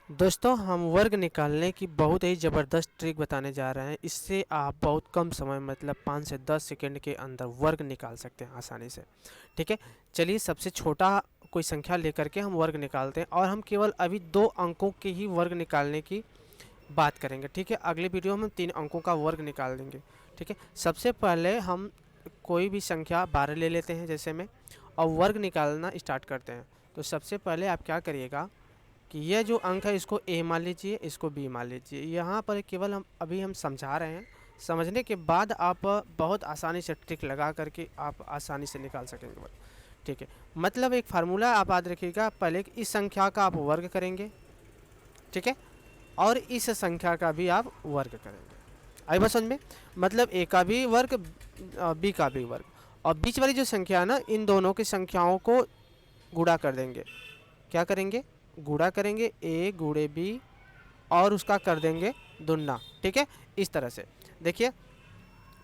दोस्तों हम वर्ग निकालने की बहुत ही ज़बरदस्त ट्रिक बताने जा रहे हैं। इससे आप बहुत कम समय मतलब 5 से 10 सेकंड के अंदर वर्ग निकाल सकते हैं आसानी से। ठीक है, चलिए सबसे छोटा कोई संख्या लेकर के हम वर्ग निकालते हैं और हम केवल अभी 2 अंकों के ही वर्ग निकालने की बात करेंगे। ठीक है, अगले वीडियो में हम 3 अंकों का वर्ग निकाल देंगे। ठीक है, सबसे पहले हम कोई भी संख्या 12 ले लेते हैं जैसे में, और वर्ग निकालना स्टार्ट करते हैं। तो सबसे पहले आप क्या करिएगा कि यह जो अंक है इसको ए मान लीजिए, इसको बी मान लीजिए। यहाँ पर केवल हम समझा रहे हैं, समझने के बाद आप बहुत आसानी से ट्रिक लगा करके आप आसानी से निकाल सकेंगे वर्ग। ठीक है, मतलब एक फार्मूला आप याद रखिएगा, पहले इस संख्या का आप वर्ग करेंगे। ठीक है, और इस संख्या का भी आप वर्ग करेंगे। आई बात समझ में? मतलब ए का भी वर्ग, बी का भी वर्ग, और बीच वाली जो संख्या है ना, इन दोनों की संख्याओं को गुणा कर देंगे। क्या करेंगे? गुणा करेंगे, ए गुणे बी, और उसका कर देंगे दुन्ना। ठीक है, इस तरह से देखिए,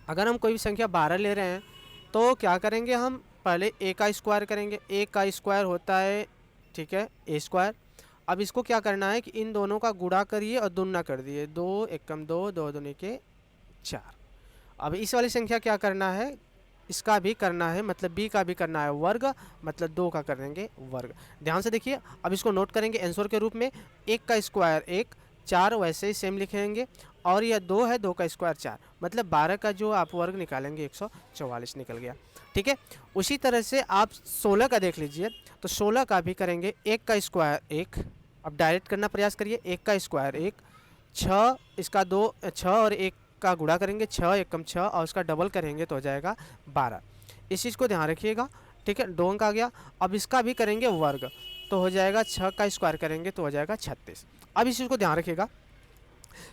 अगर हम कोई भी संख्या 12 ले रहे हैं तो क्या करेंगे, हम पहले ए का स्क्वायर करेंगे। ए का स्क्वायर होता है, ठीक है, ए स्क्वायर। अब इसको क्या करना है कि इन दोनों का गुणा करिए और दुन्ना कर दिए। 2 एकम 2, 2 दूनी के 4। अब इस वाली संख्या क्या करना है, इसका भी करना है, मतलब बी का भी करना है वर्ग, मतलब 2 का कर देंगे वर्ग। ध्यान से देखिए, अब इसको नोट करेंगे आंसर के रूप में। 1 का स्क्वायर 1, 4 वैसे ही सेम लिखेंगे, और यह 2 है, 2 का स्क्वायर 4, मतलब 12 का जो आप वर्ग निकालेंगे 144 निकल गया। ठीक है, उसी तरह से आप 16 का देख लीजिए, तो 16 का भी करेंगे। 1 का स्क्वायर 1, अब डायरेक्ट करना प्रयास करिए। 1 का स्क्वायर 1, 6 इसका 2, 6 और 1 का गुणा करेंगे, 6 एकम 6, और उसका डबल करेंगे तो हो जाएगा 12। इस चीज़ को ध्यान रखिएगा। ठीक है, 2 अंक आ गया। अब इसका भी करेंगे वर्ग, तो हो जाएगा 6 का स्क्वायर करेंगे तो हो जाएगा 36। अब इस चीज़ को ध्यान रखिएगा,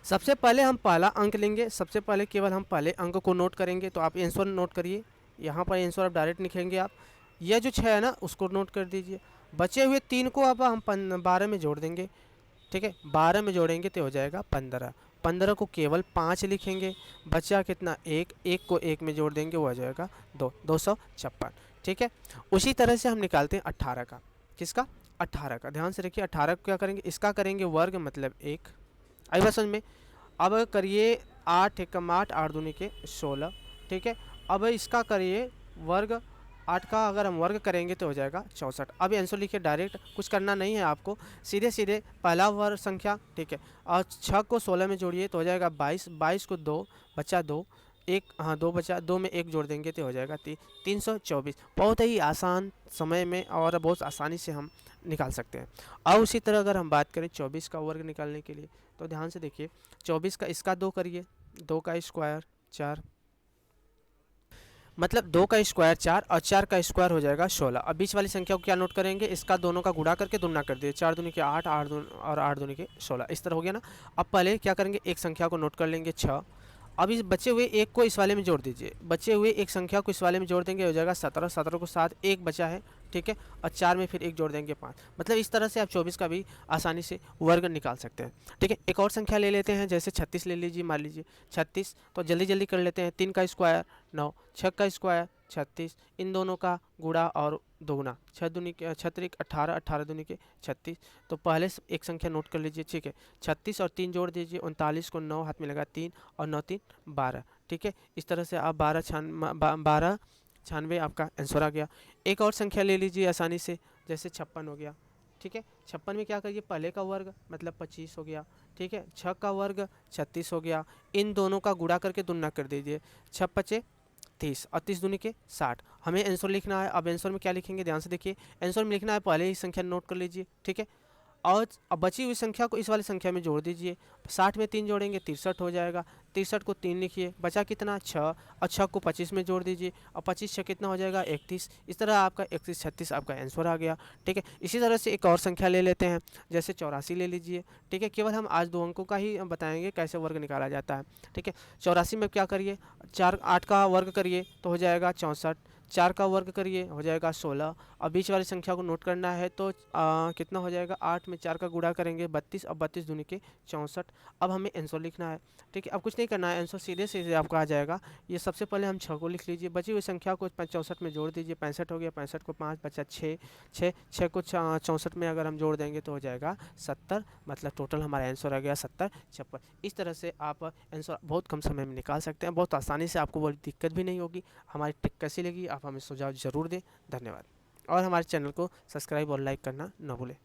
सबसे पहले हम पहला अंक लेंगे। सबसे पहले केवल हम पहले अंक को नोट करेंगे, तो आप आंसर नोट करिए। यहाँ पर आंसर आप डायरेक्ट लिखेंगे। आप यह जो 6 है ना, उसको नोट कर दीजिए। बचे हुए 3 को अब हम 12 में जोड़ देंगे। ठीक है, 12 में जोड़ेंगे तो हो जाएगा 15। 15 को केवल 5 लिखेंगे, बचा कितना, 1। 1 को 1 में जोड़ देंगे, वो हो जाएगा 2, 256। ठीक है, उसी तरह से हम निकालते हैं 18 का। किसका? 18 का। ध्यान से रखिए, 18 को क्या करेंगे, इसका करेंगे वर्ग, मतलब 1। आई बात समझ में? अब करिए 8 एकम 8, 8 दूनी के 16। ठीक है, अब इसका करिए वर्ग। 8 का अगर हम वर्ग करेंगे तो हो जाएगा 64। अब आंसर लिखिए, डायरेक्ट कुछ करना नहीं है आपको, सीधे सीधे पहला वर्ग संख्या। ठीक है, और 6 को 16 में जोड़िए तो हो जाएगा 22। 22 को 2 बचा 2, 1, हाँ 2 बचा, 2 में 1 जोड़ देंगे तो हो जाएगा 324। बहुत ही आसान समय में और बहुत आसानी से हम निकाल सकते हैं। और उसी तरह अगर हम बात करें 24 का वर्ग निकालने के लिए, तो ध्यान से देखिए, 24 का इसका 2 करिए, 2 का स्क्वायर 4, मतलब 2 का स्क्वायर 4, और 4 का स्क्वायर हो जाएगा 16। अब बीच वाली संख्या को क्या नोट करेंगे, इसका दोनों का गुणा करके दुगना कर दिए। 4 दूनी के 8, 8 और 8 दूनी के 16, इस तरह हो गया ना। अब पहले क्या करेंगे, एक संख्या को नोट कर लेंगे 6। अब इस बचे हुए एक को इस वाले में जोड़ दीजिए। बचे हुए एक संख्या को इस वाले में जोड़ देंगे, हो जाएगा 17। 17 को 7, 1 बचा है। ठीक है, और 4 में फिर 1 जोड़ देंगे 5। मतलब इस तरह से आप 24 का भी आसानी से वर्ग निकाल सकते हैं। ठीक है, एक और संख्या ले लेते हैं, जैसे 36 ले लीजिए, मान लीजिए 36, तो जल्दी जल्दी कर लेते हैं। 3 का स्क्वायर 9, 6 का स्क्वायर 36, इन दोनों का गुणा और दोगुना, 6 दूनी के 6 18, 18 दूनी के 36। तो पहले एक संख्या नोट कर लीजिए। ठीक है, 36 और 3 जोड़ दीजिए, 39 को 9 हाथ में लगा 3, और 9 3 12। ठीक है, इस तरह से आप 12 96 आपका आंसर आ गया। एक और संख्या ले लीजिए आसानी से, जैसे 56 हो गया। ठीक है, 56 में क्या करिए, पहले का वर्ग मतलब 25 हो गया। ठीक है, 6 का वर्ग 36 हो गया। इन दोनों का गुणा करके दुगना कर दीजिए। 6 पचे 30, और 30 दूनी के 60। हमें आंसर लिखना है। अब आंसर में क्या लिखेंगे, ध्यान से देखिए। आंसर में लिखना है, पहले ही संख्या नोट कर लीजिए। ठीक है, और अब बची हुई संख्या को इस वाली संख्या में जोड़ दीजिए। 60 में 3 जोड़ेंगे 63 हो जाएगा। 63 को 3 लिखिए, बचा कितना 6, और 6 को 25 में जोड़ दीजिए, और 25 6 कितना हो जाएगा 31। इस तरह आपका 31 36 आपका आंसर आ गया। ठीक है, इसी तरह से एक और संख्या ले लेते हैं, जैसे 84 ले लीजिए। ठीक है, केवल हम आज 2 अंकों का ही बताएंगे कैसे वर्ग निकाला जाता है। ठीक है, 84 में क्या करिए, 4 8 का वर्ग करिए तो हो जाएगा 64। 4 का वर्ग करिए, हो जाएगा 16। अब बीच वाली संख्या को नोट करना है तो कितना हो जाएगा, 8 में 4 का गुणा करेंगे 32, अब 32 दूनी के 64। अब हमें आंसर लिखना है, ठीक है। अब कुछ नहीं करना है, आंसर सीधे सीधे आपका आ जाएगा। ये सबसे पहले हम 6 को लिख लीजिए, बची हुई संख्या को 64 में जोड़ दीजिए, 65 हो गया, 65 को 5 बचा 6, 6 को 64 में अगर हम जोड़ देंगे तो हो जाएगा 70, मतलब टोटल हमारा आंसर आ गया 70 56। इस तरह से आप आंसर बहुत कम समय में निकाल सकते हैं, बहुत आसानी से, आपको बड़ी दिक्कत भी नहीं होगी। हमारी ट्रिक कैसी लगी आप हमें सुझाव ज़रूर दें। धन्यवाद। और हमारे चैनल को सब्सक्राइब और लाइक करना ना भूलें।